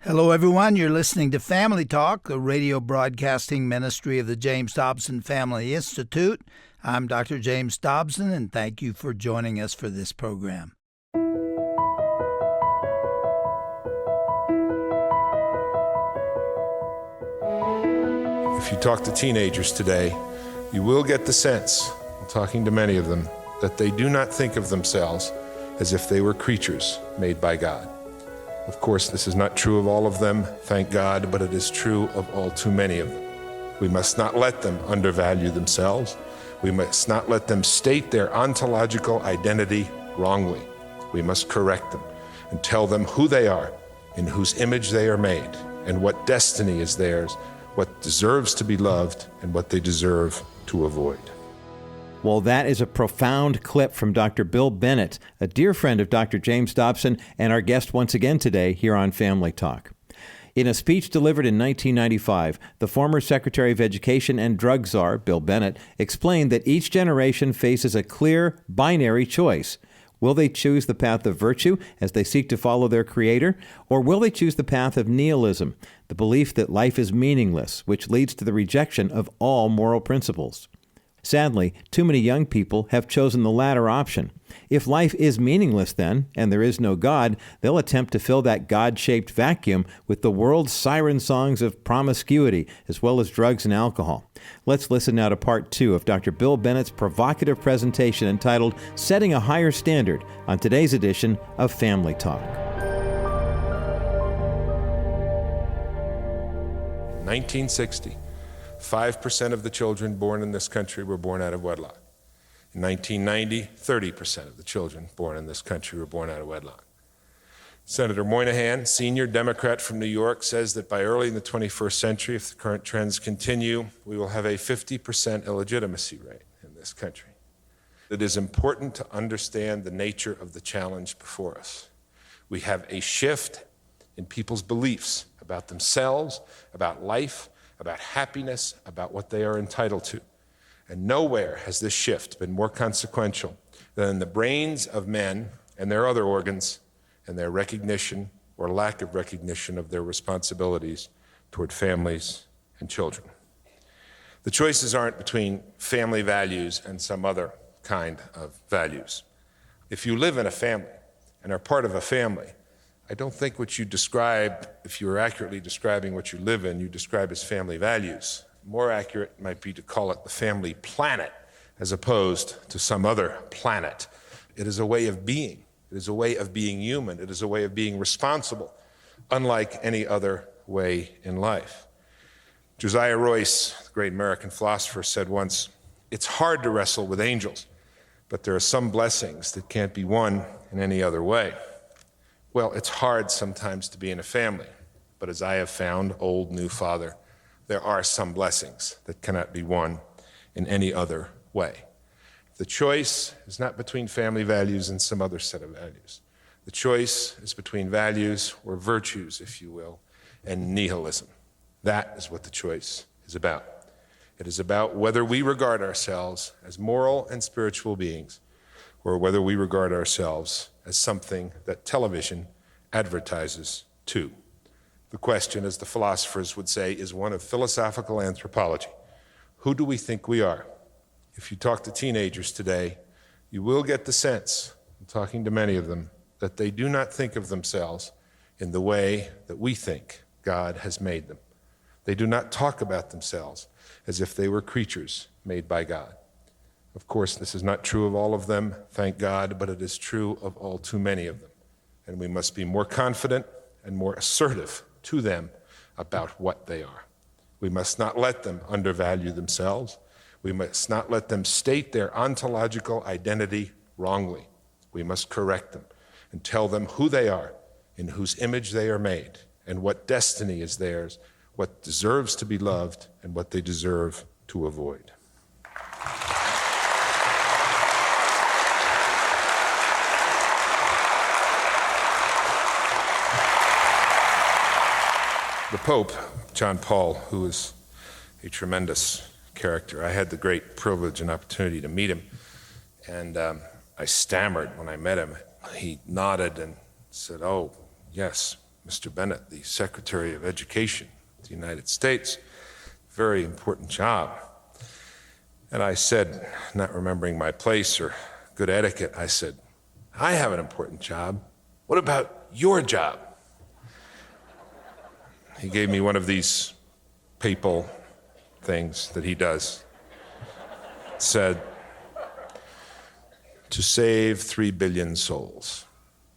Hello, everyone. You're listening to Family Talk, the radio broadcasting ministry of the James Dobson Family Institute. I'm Dr. James Dobson, and thank you for joining us for this program. If you talk to teenagers today, you will get the sense, talking to many of them, that they do not think of themselves as if they were creatures made by God. Of course, this is not true of all of them, thank God, but it is true of all too many of them. We must not let them undervalue themselves. We must not let them state their ontological identity wrongly. We must correct them and tell them who they are, in whose image they are made, and what destiny is theirs, what deserves to be loved, and what they deserve to avoid. Well, that is a profound clip from Dr. Bill Bennett, a dear friend of Dr. James Dobson and our guest once again today here on Family Talk. In a speech delivered in 1995, the former Secretary of Education and drug czar, Bill Bennett, explained that each generation faces a clear, binary choice. Will they choose the path of virtue as they seek to follow their Creator, or will they choose the path of nihilism, the belief that life is meaningless, which leads to the rejection of all moral principles? Sadly, too many young people have chosen the latter option. If life is meaningless then, and there is no God, they'll attempt to fill that God-shaped vacuum with the world's siren songs of promiscuity, as well as drugs and alcohol. Let's listen now to part 2 of Dr. Bill Bennett's provocative presentation entitled Setting a Higher Standard on today's edition of Family Talk. 1960. 5% of the children born in this country were born out of wedlock. In 1990, 30% of the children born in this country were born out of wedlock. Senator Moynihan, senior Democrat from New York, says that by early in the 21st century, if the current trends continue, we will have a 50% illegitimacy rate in this country. It is important to understand the nature of the challenge before us. We have a shift in people's beliefs about themselves, about life, about happiness, about what they are entitled to. And nowhere has this shift been more consequential than in the brains of men and their other organs and their recognition or lack of recognition of their responsibilities toward families and children. The choices aren't between family values and some other kind of values. If you live in a family and are part of a family, I don't think what you describe, if you are accurately describing what you live in, you describe as family values. More accurate might be to call it the family planet as opposed to some other planet. It is a way of being. It is a way of being human. It is a way of being responsible, unlike any other way in life. Josiah Royce, the great American philosopher, said once, "It's hard to wrestle with angels, but there are some blessings that can't be won in any other way." Well, it's hard sometimes to be in a family, but as I have found, old, new father, there are some blessings that cannot be won in any other way. The choice is not between family values and some other set of values. The choice is between values, or virtues, if you will, and nihilism. That is what the choice is about. It is about whether we regard ourselves as moral and spiritual beings, or whether we regard ourselves as something that television advertises to. The question, as the philosophers would say, is one of philosophical anthropology. Who do we think we are? If you talk to teenagers today, you will get the sense, talking to many of them, that they do not think of themselves in the way that we think God has made them. They do not talk about themselves as if they were creatures made by God. Of course, this is not true of all of them, thank God, but it is true of all too many of them. And we must be more confident and more assertive to them about what they are. We must not let them undervalue themselves. We must not let them state their ontological identity wrongly. We must correct them and tell them who they are, in whose image they are made, and what destiny is theirs, what deserves to be loved, and what they deserve to avoid. The Pope, John Paul, who is a tremendous character, I had the great privilege and opportunity to meet him, and I stammered when I met him. He nodded and said, "Oh, yes, Mr. Bennett, the Secretary of Education of the United States, very important job. And I said, not remembering my place or good etiquette, I said, I have an important job. What about your job? He gave me one of these papal things that he does. It said, to save 3 billion souls,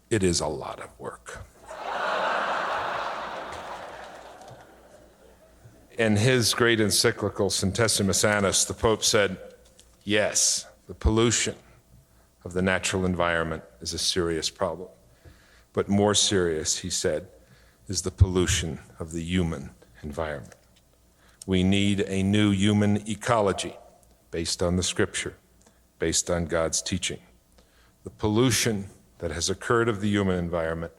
it is a lot of work. In his great encyclical Centesimus Annus, the Pope said, yes, the pollution of the natural environment is a serious problem. But more serious, he said, is the pollution of the human environment. We need a new human ecology based on the Scripture, based on God's teaching. The pollution that has occurred of the human environment,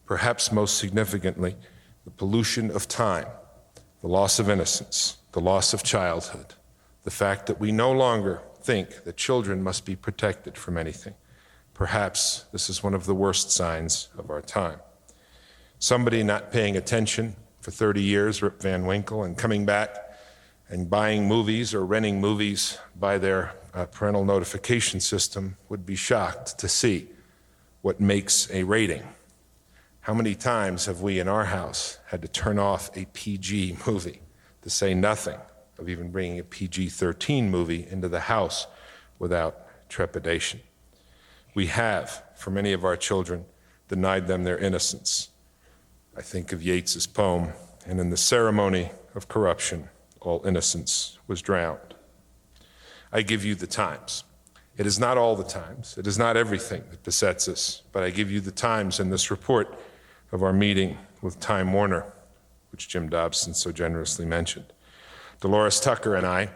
perhaps most significantly, the pollution of time, the loss of innocence, the loss of childhood, the fact that we no longer think that children must be protected from anything. Perhaps this is one of the worst signs of our time. Somebody not paying attention for 30 years, Rip Van Winkle, and coming back and buying movies or renting movies by their parental notification system would be shocked to see what makes a rating. How many times have we in our house had to turn off a PG movie, to say nothing of even bringing a PG-13 movie into the house without trepidation? We have, for many of our children, denied them their innocence. I think of Yeats's poem, and in the ceremony of corruption, all innocence was drowned. I give you the times. It is not all the times. It is not everything that besets us, but I give you the times in this report of our meeting with Time Warner, which Jim Dobson so generously mentioned. Dolores Tucker and I,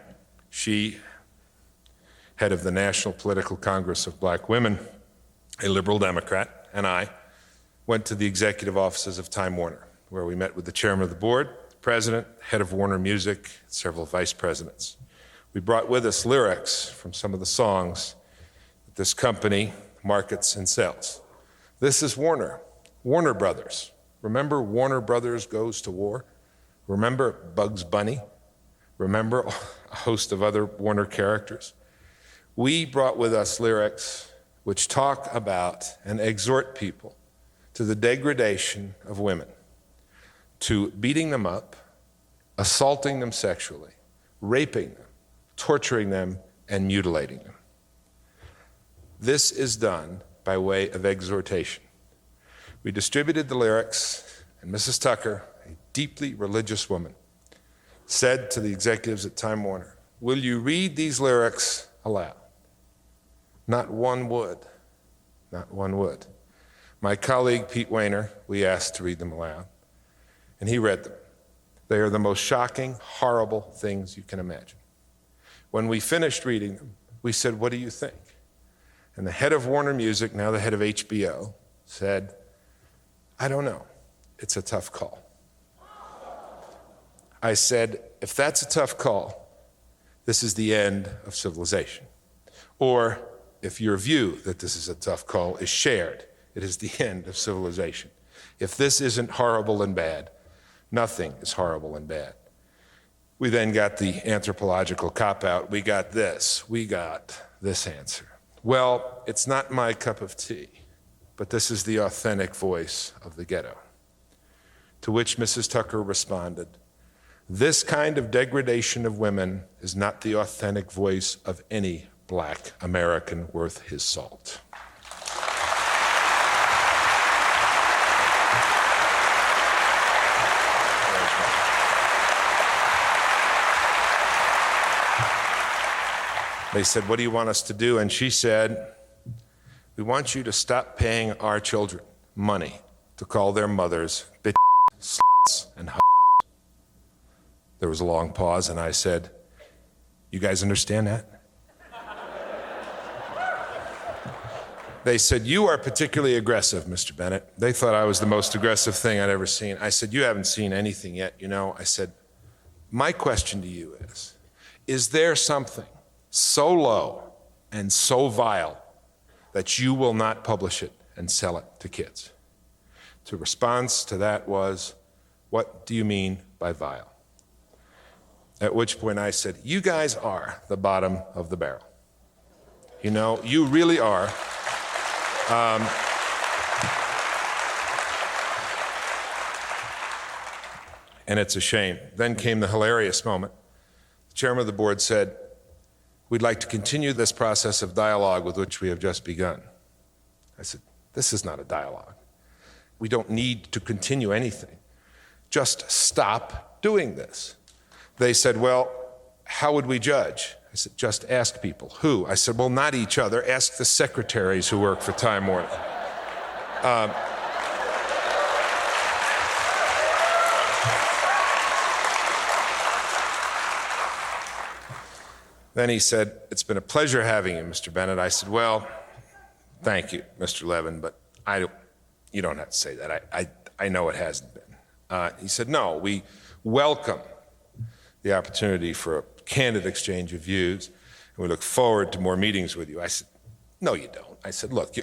she, head of the National Political Congress of Black Women, a liberal Democrat, and I went to the executive offices of Time Warner, where we met with the chairman of the board, the president, head of Warner Music, several vice presidents. We brought with us lyrics from some of the songs that this company markets and sells. This is Warner Brothers. Remember Warner Brothers Goes to War? Remember Bugs Bunny? Remember a host of other Warner characters? We brought with us lyrics which talk about and exhort people to the degradation of women, to beating them up, assaulting them sexually, raping them, torturing them, and mutilating them. This is done by way of exhortation. We distributed the lyrics, and Mrs. Tucker, a deeply religious woman, said to the executives at Time Warner, "Will you read these lyrics aloud?" Not one would. Not one would. My colleague, Pete Wehner, we asked to read them aloud, and he read them. They are the most shocking, horrible things you can imagine. When we finished reading them, we said, "What do you think?" And the head of Warner Music, now the head of HBO, said, "I don't know. It's a tough call." I said, if that's a tough call, this is the end of civilization. Or if your view that this is a tough call is shared, it is the end of civilization. If this isn't horrible and bad, nothing is horrible and bad. We then got the anthropological cop-out. We got this answer. Well, it's not my cup of tea, but this is the authentic voice of the ghetto. To which Mrs. Tucker responded, "This kind of degradation of women is not the authentic voice of any Black American worth his salt." They said, "What do you want us to do?" And she said, "We want you to stop paying our children money to call their mothers bitches, sluts, and hoes." There was a long pause, and I said, "You guys understand that?" They said, "You are particularly aggressive, Mr. Bennett." They thought I was the most aggressive thing I'd ever seen. I said, "You haven't seen anything yet, you know." I said, "My question to you is there something so low and so vile that you will not publish it and sell it to kids? The response to that was, "What do you mean by vile?" At which point I said, "You guys are the bottom of the barrel. You know, you really are." And it's a shame. Then came the hilarious moment. The chairman of the board said, "We'd like to continue this process of dialogue with which we have just begun." I said, "This is not a dialogue. We don't need to continue anything. Just stop doing this." They said, "Well, how would we judge?" I said, "Just ask people." "Who?" I said, "Well, not each other. Ask the secretaries who work for Time Warner." Then he said, "It's been a pleasure having you, Mr. Bennett." I said, "Well, thank you, Mr. Levin, but you don't have to say that. I know it hasn't been." He said, "No, we welcome the opportunity for a candid exchange of views, and we look forward to more meetings with you." I said, "No, you don't." I said, "Look,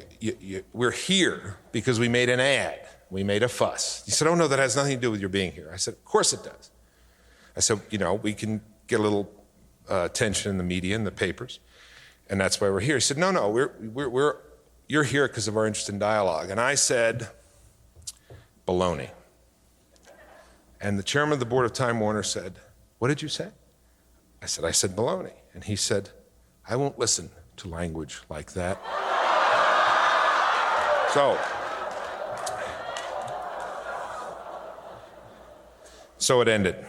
we're here because we made an ad. We made a fuss." He said, "Oh, no, that has nothing to do with your being here." I said, "Of course it does." I said, "You know, we can get a little attention in the media and the papers, and that's why we're here." He said, "No, you're here because of our interest in dialogue." And I said, "Baloney." And the chairman of the board of Time Warner said, "What did you say?" I said baloney. And he said, "I won't listen to language like that." So it ended.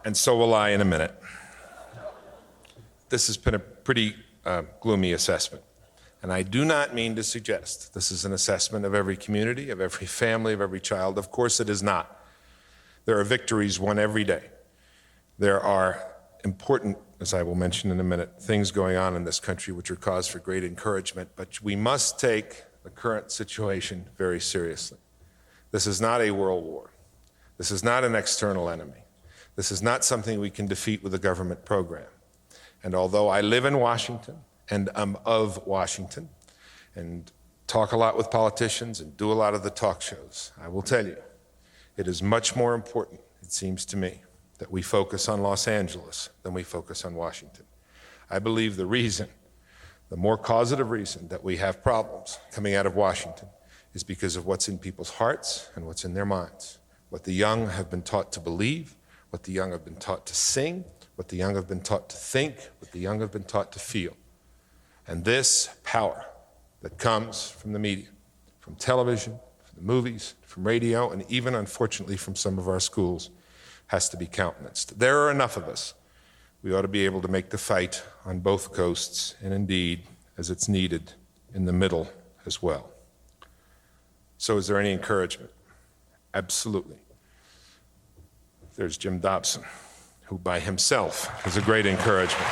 And so will I in a minute. This has been a pretty gloomy assessment. And I do not mean to suggest this is an assessment of every community, of every family, of every child. Of course it is not. There are victories won every day. There are important, as I will mention in a minute, things going on in this country which are cause for great encouragement, but we must take the current situation very seriously. This is not a world war. This is not an external enemy. This is not something we can defeat with a government program. And although I live in Washington and am of Washington and talk a lot with politicians and do a lot of the talk shows, I will tell you, it is much more important, it seems to me, that we focus on Los Angeles than we focus on Washington. I believe the more causative reason that we have problems coming out of Washington is because of what's in people's hearts and what's in their minds. What the young have been taught to believe, what the young have been taught to sing, what the young have been taught to think, what the young have been taught to feel. And this power that comes from the media, from television, from the movies, from radio, and even, unfortunately, from some of our schools, has to be countenanced. There are enough of us. We ought to be able to make the fight on both coasts, and indeed, as it's needed, in the middle as well. So is there any encouragement? Absolutely. There's Jim Dobson, who by himself is a great encouragement.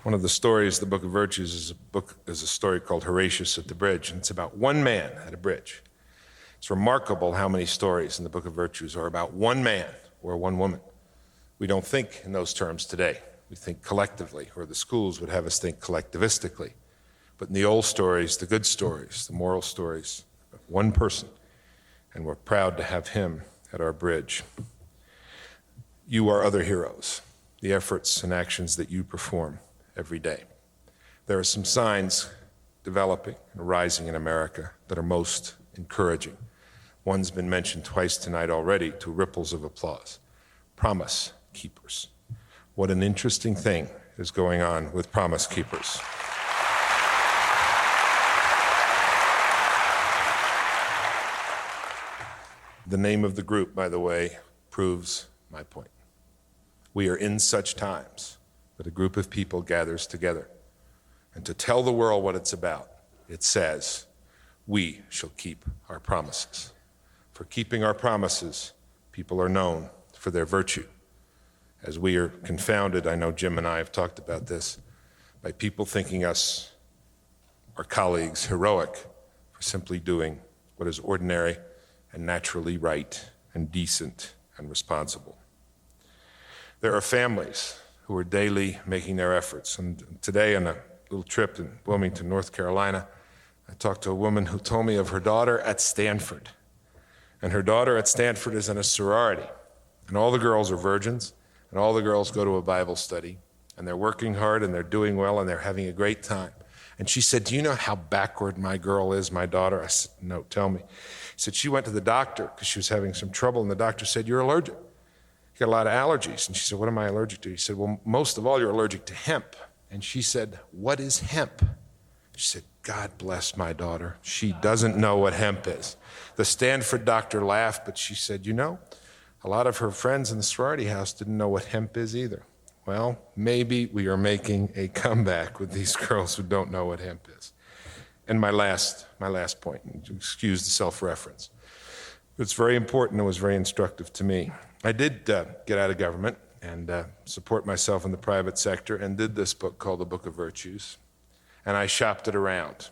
One of the stories, the Book of Virtues, is a story called Horacious at the Bridge, and it's about one man at a bridge. It's remarkable how many stories in the Book of Virtues are about one man or one woman. We don't think in those terms today. We think collectively, or the schools would have us think collectivistically. But in the old stories, the good stories, the moral stories, one person, and we're proud to have him at our bridge. You are other heroes, the efforts and actions that you perform every day. There are some signs developing and rising in America that are most encouraging. One's been mentioned twice tonight already, to ripples of applause. Promise keepers. What an interesting thing is going on with promise keepers. The name of the group, by the way, proves my point. We are in such times that a group of people gathers together, and to tell the world what it's about, it says, we shall keep our promises. For keeping our promises, people are known for their virtue. As we are confounded, I know Jim and I have talked about this, by people thinking us, our colleagues, heroic for simply doing what is ordinary and naturally right and decent and responsible. There are families who are daily making their efforts. And today on a little trip in Wilmington, North Carolina, I talked to a woman who told me of her daughter at Stanford. And her daughter at Stanford is in a sorority. And all the girls are virgins, and all the girls go to a Bible study. And they're working hard, and they're doing well, and they're having a great time. And she said, do you know how backward my girl is, my daughter? I said, no, tell me. She said she went to the doctor because she was having some trouble, and the doctor said, you're allergic. You got a lot of allergies. And she said, what am I allergic to? He said, well, most of all, you're allergic to hemp. And she said, what is hemp? She said, God bless my daughter. She doesn't know what hemp is. The Stanford doctor laughed, but she said, you know, a lot of her friends in the sorority house didn't know what hemp is either. Well, maybe we are making a comeback with these girls who don't know what hemp is. And my last point, excuse the self-reference. It's very important and was very instructive to me. I did get out of government and support myself in the private sector and did this book called The Book of Virtues. And I shopped it around.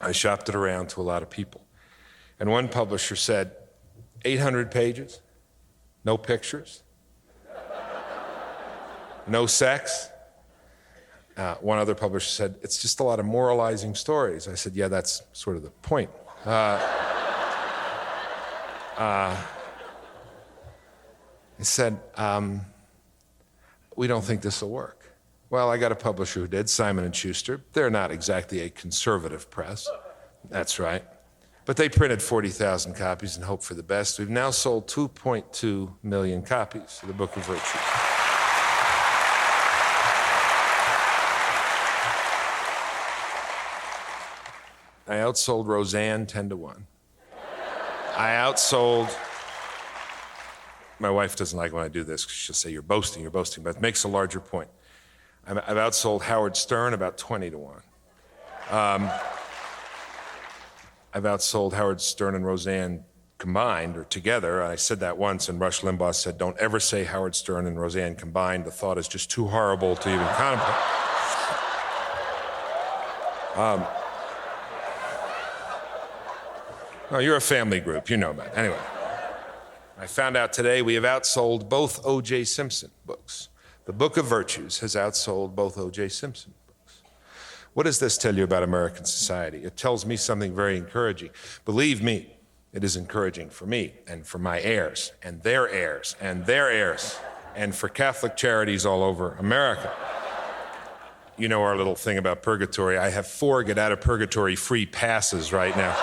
I shopped it around to a lot of people. And one publisher said, 800 pages, no pictures, no sex. One other publisher said, it's just a lot of moralizing stories. I said, yeah, that's sort of the point. He said, we don't think this will work. Well, I got a publisher who did, Simon & Schuster. They're not exactly a conservative press. That's right. But they printed 40,000 copies and hoped for the best. We've now sold 2.2 million copies of the Book of Virtues. I outsold Roseanne 10-1. I outsold, my wife doesn't like when I do this because she'll say, you're boasting, but it makes a larger point. I've outsold Howard Stern about 20-1. I've outsold Howard Stern and Roseanne combined or together. I said that once, and Rush Limbaugh said, don't ever say Howard Stern and Roseanne combined. The thought is just too horrible to even contemplate. Well, you're a family group, you know about it. Anyway, I found out today we have outsold both O.J. Simpson books. The Book of Virtues has outsold both O.J. Simpson books. What does this tell you about American society? It tells me something very encouraging. Believe me, it is encouraging for me and for my heirs and their heirs and their heirs and for Catholic charities all over America. You know our little thing about purgatory. I have 4 get out of purgatory free passes right now.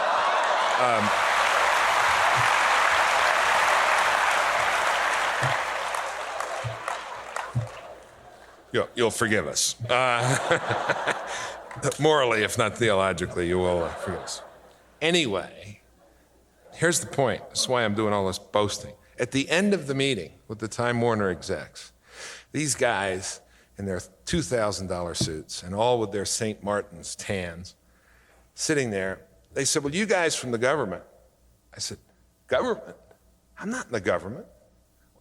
You'll forgive us. Morally, if not theologically, you will forgive us. Anyway, here's the point. That's why I'm doing all this boasting. At the end of the meeting with the Time Warner execs, these guys in their $2,000 suits and all with their St. Martin's tans, sitting there, they said, well, you guys from the government. I said, government? I'm not in the government.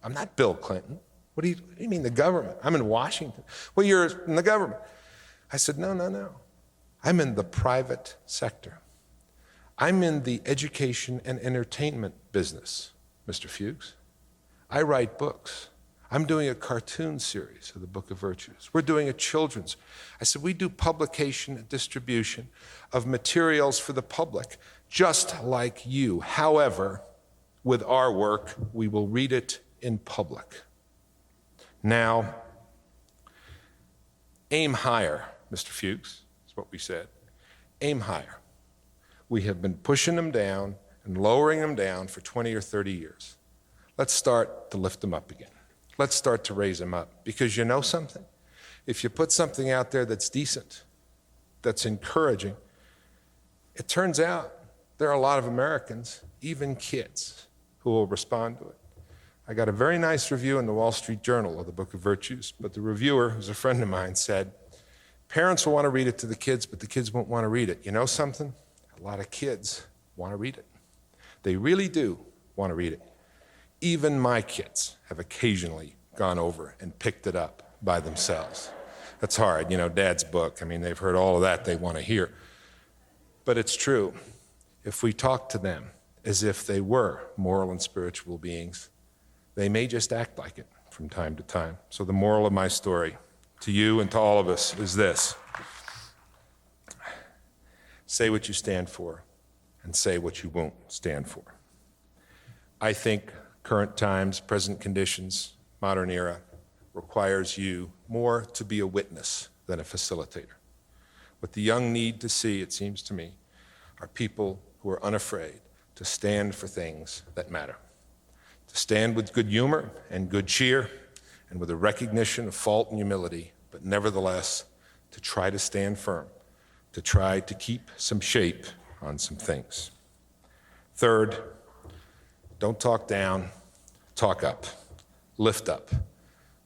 I'm not Bill Clinton. What do you mean the government? I'm in Washington. Well, you're in the government. I said, no. I'm in the private sector. I'm in the education and entertainment business, Mr. Fuchs. I write books. I'm doing a cartoon series of the Book of Virtues. We're doing a children's. I said, we do publication and distribution of materials for the public, just like you. However, with our work, we will read it in public. Now, aim higher, Mr. Fuchs, is what we said. Aim higher. We have been pushing them down and lowering them down for 20 or 30 years. Let's start to lift them up again. Let's start to raise them up. Because you know something? If you put something out there that's decent, that's encouraging, it turns out there are a lot of Americans, even kids, who will respond to it. I got a very nice review in the Wall Street Journal of the Book of Virtues, but the reviewer, who's a friend of mine, said, parents will want to read it to the kids, but the kids won't want to read it. You know something? A lot of kids want to read it. They really do want to read it. Even my kids have occasionally gone over and picked it up by themselves. That's hard, you know, Dad's book. I mean, they've heard all of that they want to hear. But it's true. If we talk to them as if they were moral and spiritual beings, they may just act like it. from time to time. So the moral of my story to you and to all of us is this: say what you stand for and say what you won't stand for. I think current times, present conditions, modern era requires you more to be a witness than a facilitator. What the young need to see, it seems to me, are people who are unafraid to stand for things that matter, to stand with good humor and good cheer and with a recognition of fault and humility, but nevertheless to try to stand firm, to try to keep some shape on some things. Third, don't talk down, talk up, lift up,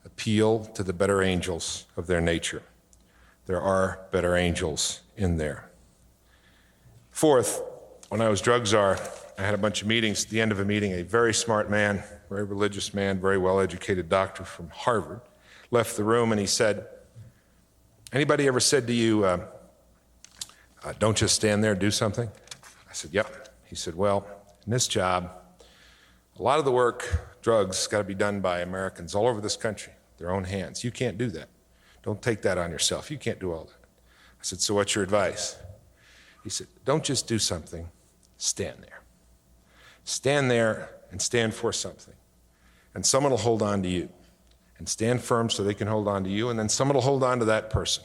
appeal to the better angels of their nature. There are better angels in there. Fourth, when I was drug czar, I had a bunch of meetings. At the end of a meeting, a very smart man, very religious man, very well-educated doctor from Harvard, left the room and he said, anybody ever said to you, don't just stand there, do something? I said, yep. He said, well, in this job, a lot of the work, drugs, got to be done by Americans all over this country, their own hands. You can't do that. Don't take that on yourself. You can't do all that. I said, so what's your advice? He said, don't just do something, stand there. Stand there and stand for something. And someone will hold on to you. And stand firm so they can hold on to you, and then someone will hold on to that person.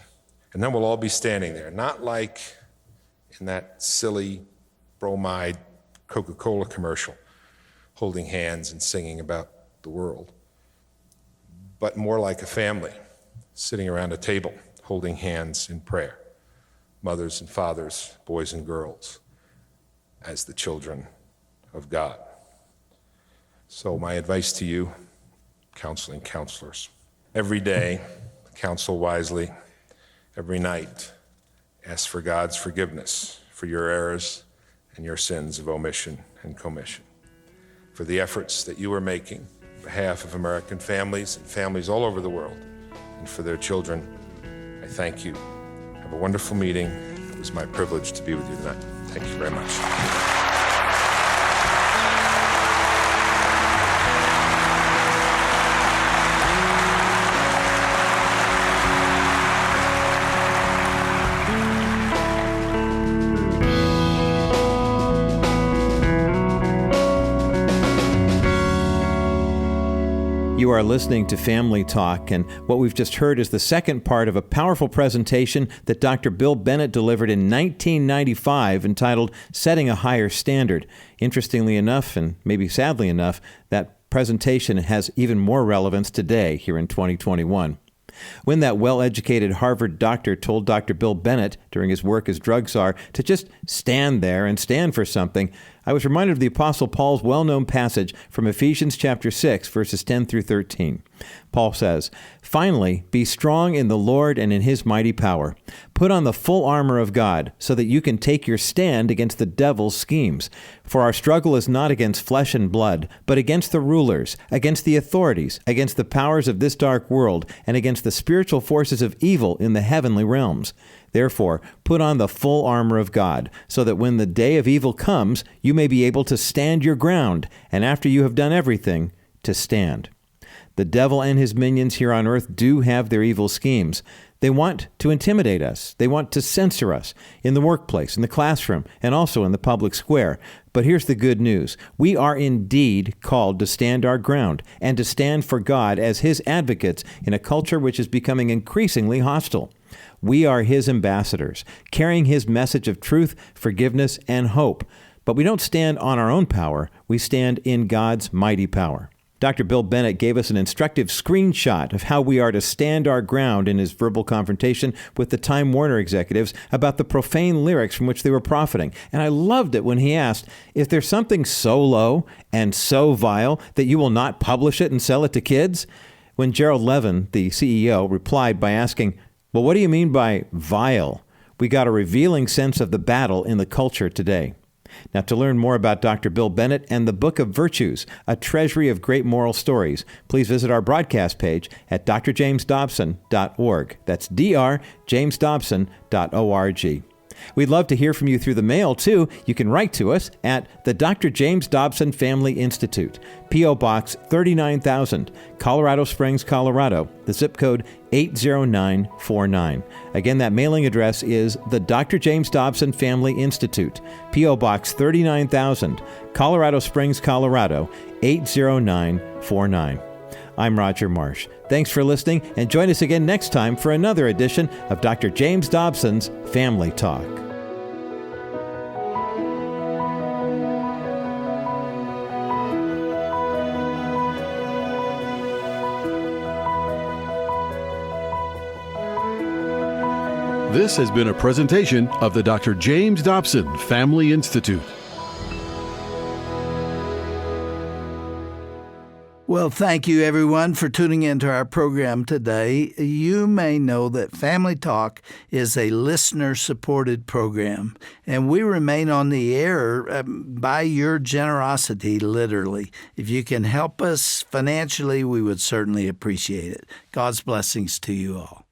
And then we'll all be standing there, not like in that silly bromide Coca-Cola commercial, holding hands and singing about the world, but more like a family, sitting around a table, holding hands in prayer, mothers and fathers, boys and girls, as the children of God. So my advice to you, counseling counselors, every day, counsel wisely. Every night, ask for God's forgiveness for your errors and your sins of omission and commission. For the efforts that you are making on behalf of American families and families all over the world, and for their children, I thank you. Have a wonderful meeting. It was my privilege to be with you tonight. Thank you very much. You are listening to Family Talk, and what we've just heard is the second part of a powerful presentation that Dr. Bill Bennett delivered in 1995 entitled Setting a Higher Standard. Interestingly enough, and maybe sadly enough, that presentation has even more relevance today here in 2021. When that well-educated Harvard doctor told Dr. Bill Bennett during his work as drug czar to just stand there and stand for something, I was reminded of the Apostle Paul's well-known passage from Ephesians chapter 6, verses 10 through 13. Paul says, "Finally, be strong in the Lord and in his mighty power. Put on the full armor of God so that you can take your stand against the devil's schemes. For our struggle is not against flesh and blood, but against the rulers, against the authorities, against the powers of this dark world, and against the spiritual forces of evil in the heavenly realms. Therefore, put on the full armor of God, so that when the day of evil comes, you may be able to stand your ground, and after you have done everything, to stand." The devil and his minions here on earth do have their evil schemes. They want to intimidate us. They want to censor us in the workplace, in the classroom, and also in the public square. But here's the good news. We are indeed called to stand our ground and to stand for God as his advocates in a culture which is becoming increasingly hostile. We are his ambassadors, carrying his message of truth, forgiveness, and hope. But we don't stand on our own power. We stand in God's mighty power. Dr. Bill Bennett gave us an instructive screenshot of how we are to stand our ground in his verbal confrontation with the Time Warner executives about the profane lyrics from which they were profiting. And I loved it when he asked, "Is there something so low and so vile that you will not publish it and sell it to kids?" When Gerald Levin, the CEO, replied by asking, "Well, what do you mean by vile?" we got a revealing sense of the battle in the culture today. Now, to learn more about Dr. Bill Bennett and the Book of Virtues, a treasury of great moral stories, please visit our broadcast page at drjamesdobson.org. That's drjamesdobson.org. We'd love to hear from you through the mail, too. You can write to us at the Dr. James Dobson Family Institute, P.O. Box 39,000, Colorado Springs, Colorado, the zip code 80949. Again, that mailing address is the Dr. James Dobson Family Institute, P.O. Box 39,000, Colorado Springs, Colorado, 80949. I'm Roger Marsh. Thanks for listening, and join us again next time for another edition of Dr. James Dobson's Family Talk. This has been a presentation of the Dr. James Dobson Family Institute. Well, thank you, everyone, for tuning into our program today. You may know that Family Talk is a listener-supported program, and we remain on the air by your generosity, literally. If you can help us financially, we would certainly appreciate it. God's blessings to you all.